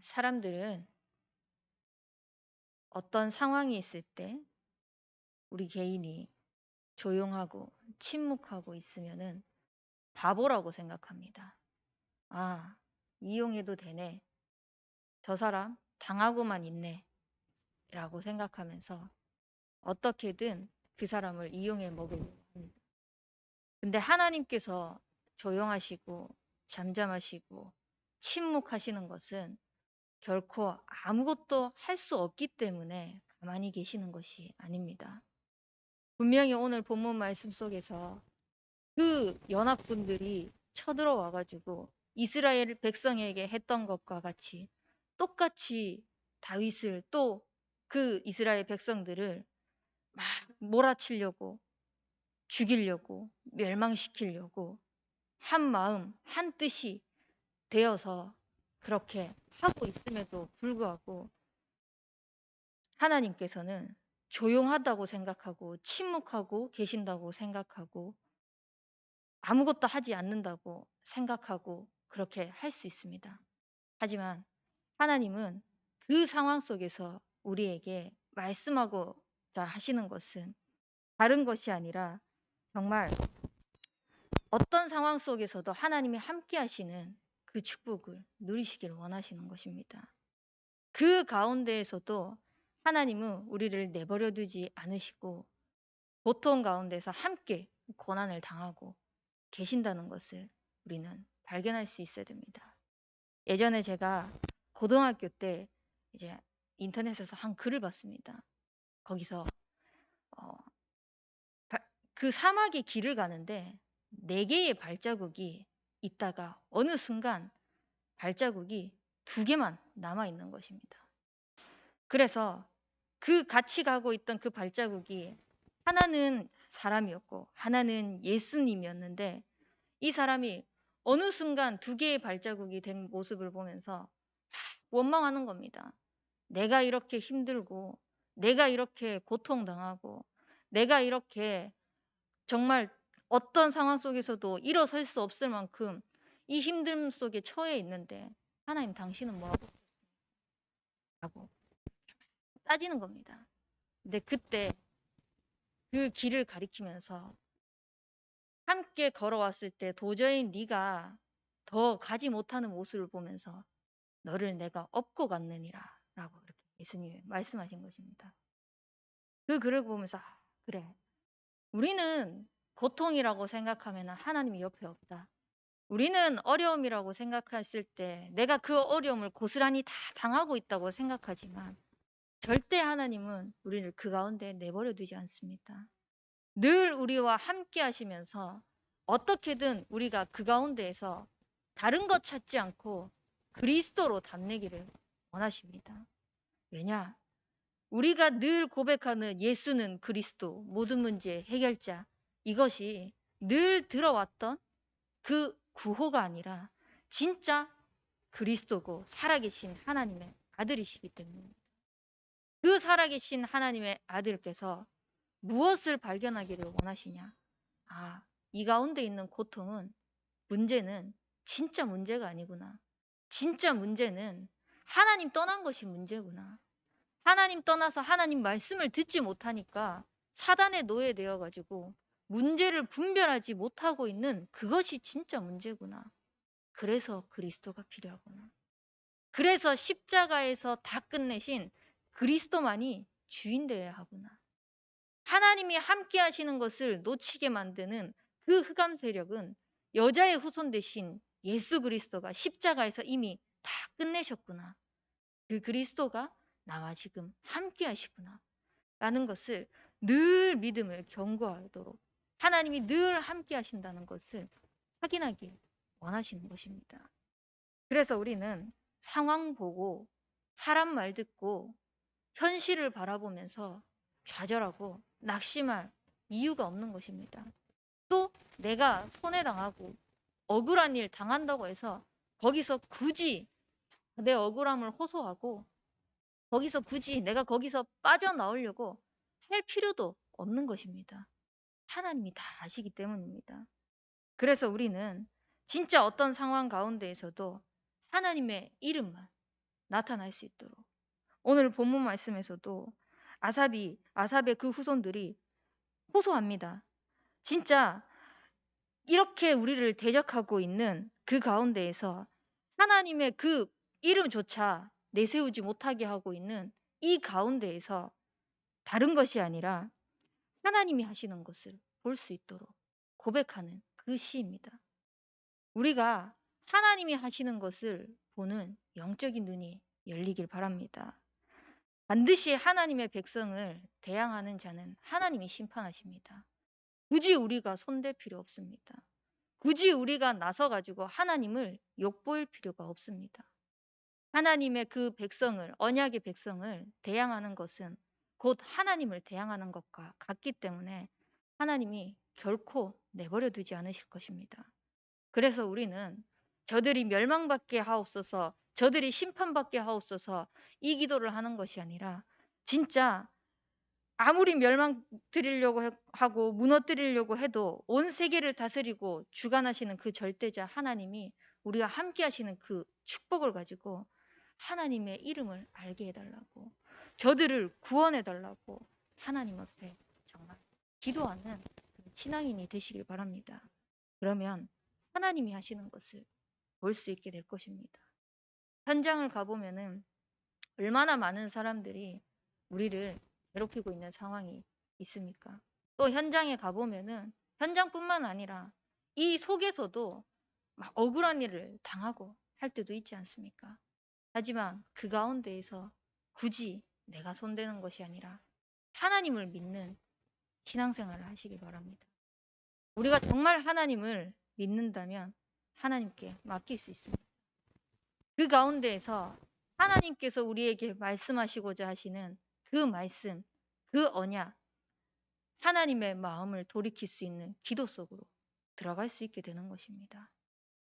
사람들은 어떤 상황이 있을 때 우리 개인이 조용하고 침묵하고 있으면은 바보라고 생각합니다. '아 이용해도 되네. 저 사람 당하고만 있네.'라고 생각하면서 어떻게든 그 사람을 이용해 먹으려고 합니다. 근데 하나님께서 조용하시고 잠잠하시고 침묵하시는 것은 결코 아무것도 할 수 없기 때문에 가만히 계시는 것이 아닙니다. 분명히 오늘 본문 말씀 속에서 그 연합군들이 쳐들어와 가지고 이스라엘 백성에게 했던 것과 같이 똑같이 다윗을 또 그 이스라엘 백성들을 막 몰아치려고 죽이려고 멸망시키려고 한 마음 한 뜻이 되어서 그렇게 하고 있음에도 불구하고 하나님께서는 조용하다고 생각하고 침묵하고 계신다고 생각하고 아무것도 하지 않는다고 생각하고 그렇게 할 수 있습니다. 하지만 하나님은 그 상황 속에서 우리에게 말씀하고자 하시는 것은 다른 것이 아니라 정말 어떤 상황 속에서도 하나님이 함께 하시는 그 축복을 누리시기를 원하시는 것입니다. 그 가운데에서도 하나님은 우리를 내버려 두지 않으시고 고통 가운데서 함께 고난을 당하고 계신다는 것을 우리는 발견할 수 있어야 됩니다. 예전에 제가 고등학교 때 이제 인터넷에서 한 글을 봤습니다. 거기서 어, 그 사막의 길을 가는데 네 개의 발자국이 있다가 어느 순간 발자국이 두 개만 남아 있는 것입니다. 그래서 그 같이 가고 있던 그 발자국이 하나는 사람이었고 하나는 예수님이었는데 이 사람이 어느 순간 두 개의 발자국이 된 모습을 보면서 원망하는 겁니다. 내가 이렇게 힘들고 내가 이렇게 고통당하고 내가 이렇게 정말 어떤 상황 속에서도 일어설 수 없을 만큼 이 힘듦 속에 처해 있는데 하나님 당신은 뭐하고 있었냐고 따지는 겁니다. 근데 그때 그 길을 가리키면서 함께 걸어왔을 때 도저히 네가 더 가지 못하는 모습을 보면서 너를 내가 업고 갔느니라 라고 이렇게 예수님이 말씀하신 것입니다. 그 글을 보면서 그래 우리는 고통이라고 생각하면 하나님이 옆에 없다. 우리는 어려움이라고 생각했을 때 내가 그 어려움을 고스란히 다 당하고 있다고 생각하지만 절대 하나님은 우리를 그 가운데 내버려 두지 않습니다. 늘 우리와 함께 하시면서 어떻게든 우리가 그 가운데에서 다른 것 찾지 않고 그리스도로 담내기를 원하십니다. 왜냐? 우리가 늘 고백하는 예수는 그리스도 모든 문제의 해결자 이것이 늘 들어왔던 그 구호가 아니라 진짜 그리스도고 살아계신 하나님의 아들이시기 때문에 그 살아계신 하나님의 아들께서 무엇을 발견하기를 원하시냐? 아, 이 가운데 있는 고통은 문제는 진짜 문제가 아니구나. 진짜 문제는 하나님 떠난 것이 문제구나. 하나님 떠나서 하나님 말씀을 듣지 못하니까 사단에 노예되어 가지고 문제를 분별하지 못하고 있는 그것이 진짜 문제구나. 그래서 그리스도가 필요하구나. 그래서 십자가에서 다 끝내신 그리스도만이 주인 되어야 하구나. 하나님이 함께 하시는 것을 놓치게 만드는 그 흑암 세력은 여자의 후손 대신 예수 그리스도가 십자가에서 이미 다 끝내셨구나. 그 그리스도가 나와 지금 함께 하시구나. 라는 것을 늘 믿음을 견고하도록 하나님이 늘 함께 하신다는 것을 확인하길 원하시는 것입니다. 그래서 우리는 상황 보고 사람 말 듣고 현실을 바라보면서 좌절하고 낙심할 이유가 없는 것입니다. 또 내가 손해당하고 억울한 일 당한다고 해서 거기서 굳이 내 억울함을 호소하고 거기서 굳이 내가 거기서 빠져나오려고 할 필요도 없는 것입니다. 하나님이 다 아시기 때문입니다. 그래서 우리는 진짜 어떤 상황 가운데에서도 하나님의 이름만 나타날 수 있도록. 오늘 본문 말씀에서도 아삽의 그 후손들이 호소합니다. 진짜 이렇게 우리를 대적하고 있는 그 가운데에서 하나님의 그 이름조차 내세우지 못하게 하고 있는 이 가운데에서 다른 것이 아니라 하나님이 하시는 것을 볼 수 있도록 고백하는 그 시입니다. 우리가 하나님이 하시는 것을 보는 영적인 눈이 열리길 바랍니다. 반드시 하나님의 백성을 대항하는 자는 하나님이 심판하십니다. 굳이 우리가 손댈 필요 없습니다. 굳이 우리가 나서 가지고 하나님을 욕보일 필요가 없습니다. 하나님의 그 백성을, 언약의 백성을 대항하는 것은 곧 하나님을 대항하는 것과 같기 때문에 하나님이 결코 내버려 두지 않으실 것입니다. 그래서 우리는 저들이 멸망받게 하옵소서, 저들이 심판받게 하옵소서 이 기도를 하는 것이 아니라 진짜 아무리 멸망드리려고 하고 무너뜨리려고 해도 온 세계를 다스리고 주관하시는 그 절대자 하나님이 우리와 함께 하시는 그 축복을 가지고 하나님의 이름을 알게 해달라고, 저들을 구원해 달라고 하나님 앞에 정말 기도하는 그런 신앙인이 되시길 바랍니다. 그러면 하나님이 하시는 것을 볼 수 있게 될 것입니다. 현장을 가보면은 얼마나 많은 사람들이 우리를 괴롭히고 있는 상황이 있습니까? 또 현장에 가보면은 현장뿐만 아니라 이 속에서도 막 억울한 일을 당하고 할 때도 있지 않습니까? 하지만 그 가운데에서 굳이 내가 손대는 것이 아니라 하나님을 믿는 신앙생활을 하시길 바랍니다. 우리가 정말 하나님을 믿는다면 하나님께 맡길 수 있습니다. 그 가운데에서 하나님께서 우리에게 말씀하시고자 하시는 그 말씀, 그 언약, 하나님의 마음을 돌이킬 수 있는 기도 속으로 들어갈 수 있게 되는 것입니다.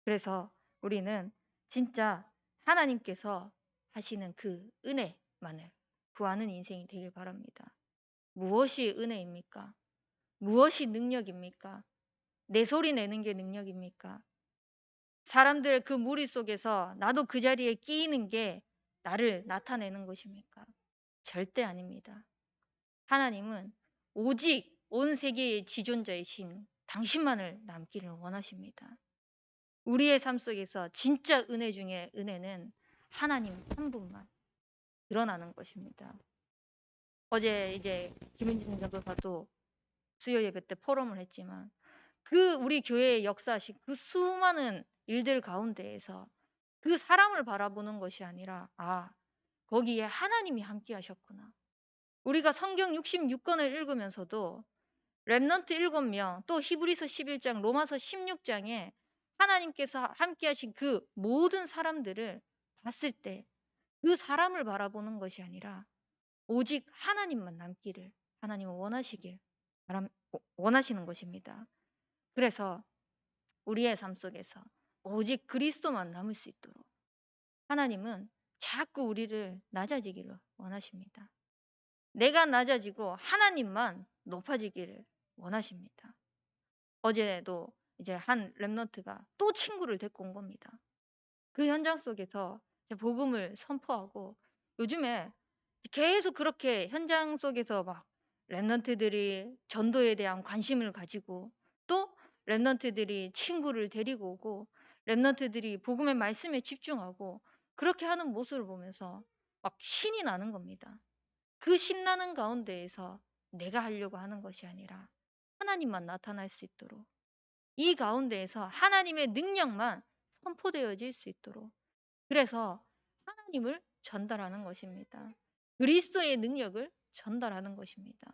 그래서 우리는 진짜 하나님께서 하시는 그 은혜만을 구하는 인생이 되길 바랍니다. 무엇이 은혜입니까? 무엇이 능력입니까? 내 소리 내는 게 능력입니까? 사람들의 그 무리 속에서 나도 그 자리에 끼이는 게 나를 나타내는 것입니까? 절대 아닙니다. 하나님은 오직 온 세계의 지존자이신 당신만을 남기를 원하십니다. 우리의 삶 속에서 진짜 은혜 중에 은혜는 하나님 한 분만 드러나는 것입니다. 어제 이제 김은진 전도사도 수요 예배 때 포럼을 했지만 그 우리 교회에 역사하신 그 수많은 일들 가운데에서 그 사람을 바라보는 것이 아니라 거기에 하나님이 함께 하셨구나. 우리가 성경 66권을 읽으면서도 렘넌트 7명, 또 히브리서 11장, 로마서 16장에 하나님께서 함께 하신 그 모든 사람들을 봤을 때 그 사람을 바라보는 것이 아니라 오직 하나님만 남기를 하나님은 원하시는 것입니다. 그래서 우리의 삶 속에서 오직 그리스도만 남을 수 있도록 하나님은 자꾸 우리를 낮아지기를 원하십니다. 내가 낮아지고 하나님만 높아지기를 원하십니다. 어제도 이제 한 렘넌트가 또 친구를 데리고 온 겁니다. 그 현장 속에서 복음을 선포하고 요즘에 계속 그렇게 현장 속에서 막 렘넌트들이 전도에 대한 관심을 가지고 또 렘넌트들이 친구를 데리고 오고 렘넌트들이 복음의 말씀에 집중하고 그렇게 하는 모습을 보면서 막 신이 나는 겁니다. 그 신나는 가운데에서 내가 하려고 하는 것이 아니라 하나님만 나타날 수 있도록 이 가운데에서 하나님의 능력만 선포되어질 수 있도록 그래서 하나님을 전달하는 것입니다. 그리스도의 능력을 전달하는 것입니다.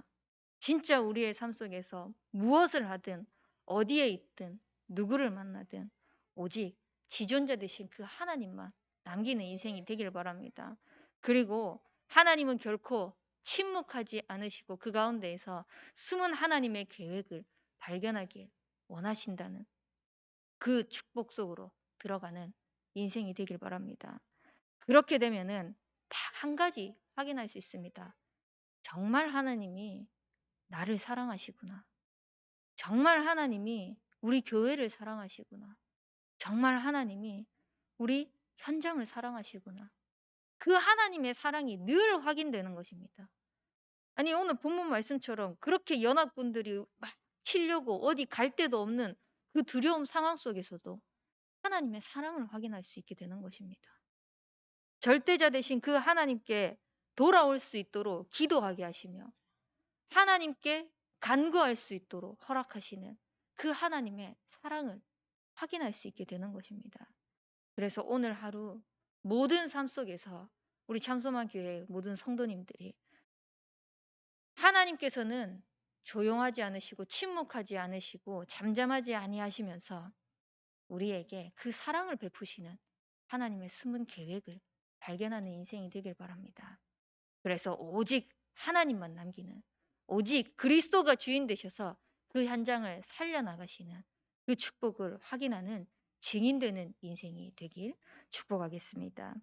진짜 우리의 삶 속에서 무엇을 하든 어디에 있든 누구를 만나든 오직 지존자 되신 그 하나님만 남기는 인생이 되길 바랍니다. 그리고 하나님은 결코 침묵하지 않으시고 그 가운데에서 숨은 하나님의 계획을 발견하길 원하신다는 그 축복 속으로 들어가는 인생이 되길 바랍니다. 그렇게 되면은 딱 한 가지 확인할 수 있습니다. 정말 하나님이 나를 사랑하시구나. 정말 하나님이 우리 교회를 사랑하시구나. 정말 하나님이 우리 현장을 사랑하시구나. 그 하나님의 사랑이 늘 확인되는 것입니다. 아니 오늘 본문 말씀처럼 그렇게 연합군들이 막 치려고 어디 갈 데도 없는 그 두려움 상황 속에서도 하나님의 사랑을 확인할 수 있게 되는 것입니다. 절대자 되신 그 하나님께 돌아올 수 있도록 기도하게 하시며 하나님께 간구할 수 있도록 허락하시는 그 하나님의 사랑을 확인할 수 있게 되는 것입니다. 그래서 오늘 하루 모든 삶 속에서 우리 참소만 교회 모든 성도님들이 하나님께서는 조용하지 않으시고 침묵하지 않으시고 잠잠하지 아니하시면서 우리에게 그 사랑을 베푸시는 하나님의 숨은 계획을 발견하는 인생이 되길 바랍니다. 그래서 오직 하나님만 남기는 오직 그리스도가 주인 되셔서 그 현장을 살려나가시는 그 축복을 확인하는 증인되는 인생이 되길 축복하겠습니다.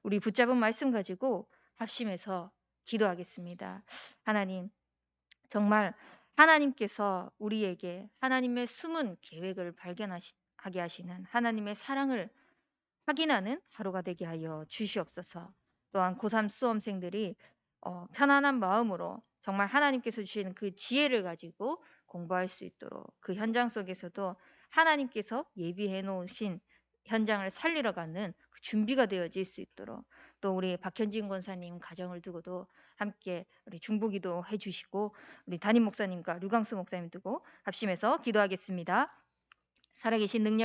우리 붙잡은 말씀 가지고 합심해서 기도하겠습니다. 하나님, 정말 하나님께서 우리에게 하나님의 숨은 계획을 발견하게 하시는 하나님의 사랑을 확인하는 하루가 되게 하여 주시옵소서. 또한 고3 수험생들이 편안한 마음으로 정말 하나님께서 주시는 그 지혜를 가지고 공부할 수 있도록 그 현장 속에서도 하나님께서 예비해 놓으신 현장을 살리러 가는 그 준비가 되어질 수 있도록 또 우리 박현진 권사님 가정을 두고도 함께 우리 중보기도 해주시고 우리 담임 목사님과 류광수 목사님 두고 합심해서 기도하겠습니다. 살아계신 능력